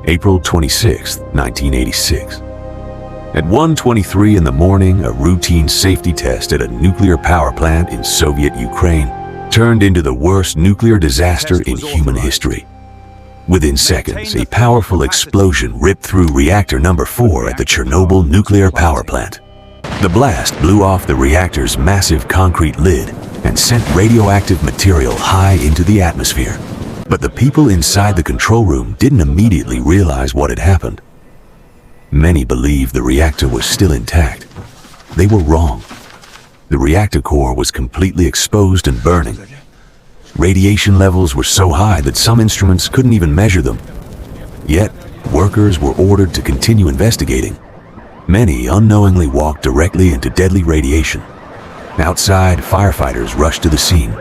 April 26, 1986. At 1:23 in the morning, a routine safety test at a nuclear power plant in Soviet Ukraine turned into the worst nuclear disaster in human history. Within seconds, a powerful explosion ripped through reactor number 4 at the Chernobyl Nuclear Power Plant. The blast blew off the reactor's massive concrete lid and sent radioactive material high into the atmosphere. But the people inside the control room didn't immediately realize what had happened. Many believed the reactor was still intact. They were wrong. The reactor core was completely exposed and burning. Radiation levels were so high that some instruments couldn't even measure them. Yet, workers were ordered to continue investigating. Many unknowingly walked directly into deadly radiation. Outside, firefighters rushed to the scene.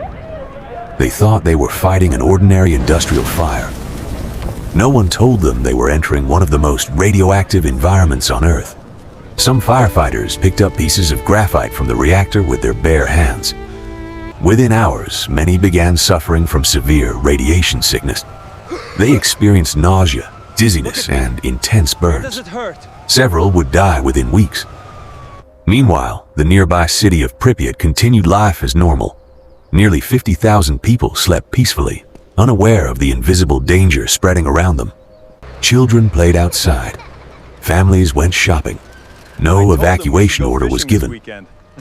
They thought they were fighting an ordinary industrial fire. No one told them they were entering one of the most radioactive environments on Earth. Some firefighters picked up pieces of graphite from the reactor with their bare hands. Within hours, many began suffering from severe radiation sickness. They experienced nausea, dizziness, and intense burns. Several would die within weeks. Meanwhile, the nearby city of Pripyat continued life as normal. Nearly 50,000 people slept peacefully, unaware of the invisible danger spreading around them. Children played outside. Families went shopping. No evacuation order was given.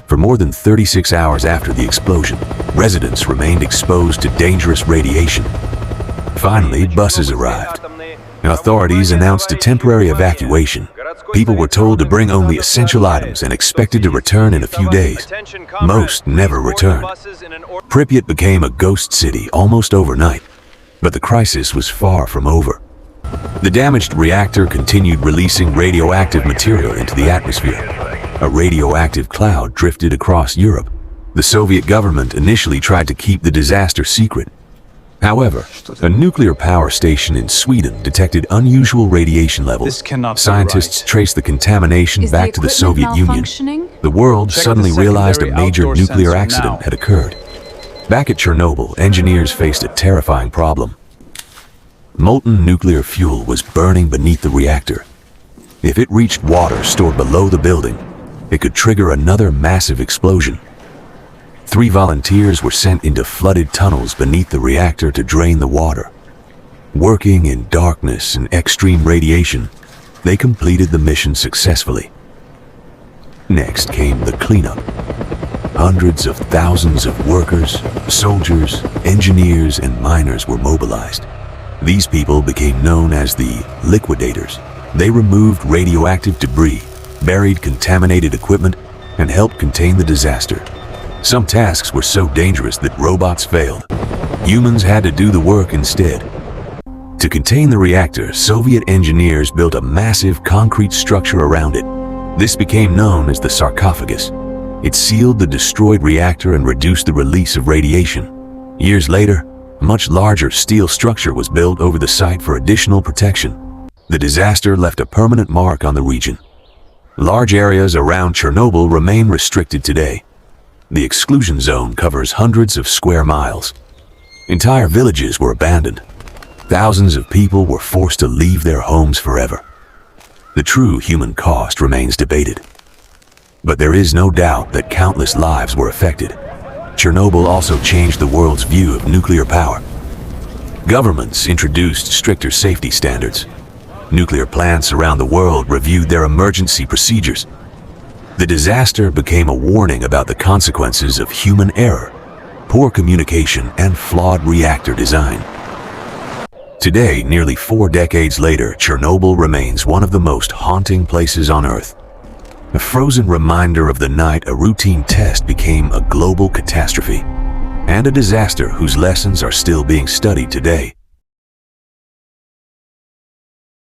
For more than 36 hours after the explosion, residents remained exposed to dangerous radiation. Finally, buses arrived. Authorities announced a temporary evacuation. People were told to bring only essential items and expected to return in a few days. Most never returned. Pripyat became a ghost city almost overnight, but the crisis was far from over. The damaged reactor continued releasing radioactive material into the atmosphere. A radioactive cloud drifted across Europe. The Soviet government initially tried to keep the disaster secret. However, a nuclear power station in Sweden detected unusual radiation levels. Scientists traced the contamination back to the Soviet Union. The world suddenly realized a major nuclear accident had occurred. Back at Chernobyl, engineers faced a terrifying problem. Molten nuclear fuel was burning beneath the reactor. If it reached water stored below the building, it could trigger another massive explosion. 3 volunteers were sent into flooded tunnels beneath the reactor to drain the water. Working in darkness and extreme radiation, they completed the mission successfully. Next came the cleanup. Hundreds of thousands of workers, soldiers, engineers, and miners were mobilized. These people became known as the liquidators. They removed radioactive debris, buried contaminated equipment, and helped contain the disaster. Some tasks were so dangerous that robots failed. Humans had to do the work instead. To contain the reactor, Soviet engineers built a massive concrete structure around it. This became known as the sarcophagus. It sealed the destroyed reactor and reduced the release of radiation. Years later, a much larger steel structure was built over the site for additional protection. The disaster left a permanent mark on the region. Large areas around Chernobyl remain restricted today. The exclusion zone covers hundreds of square miles. Entire villages were abandoned. Thousands of people were forced to leave their homes forever. The true human cost remains debated. But there is no doubt that countless lives were affected. Chernobyl also changed the world's view of nuclear power. Governments introduced stricter safety standards. Nuclear plants around the world reviewed their emergency procedures. The disaster became a warning about the consequences of human error, poor communication, and flawed reactor design. Today, nearly 4 decades later, Chernobyl remains one of the most haunting places on Earth. A frozen reminder of the night a routine test became a global catastrophe, and a disaster whose lessons are still being studied today.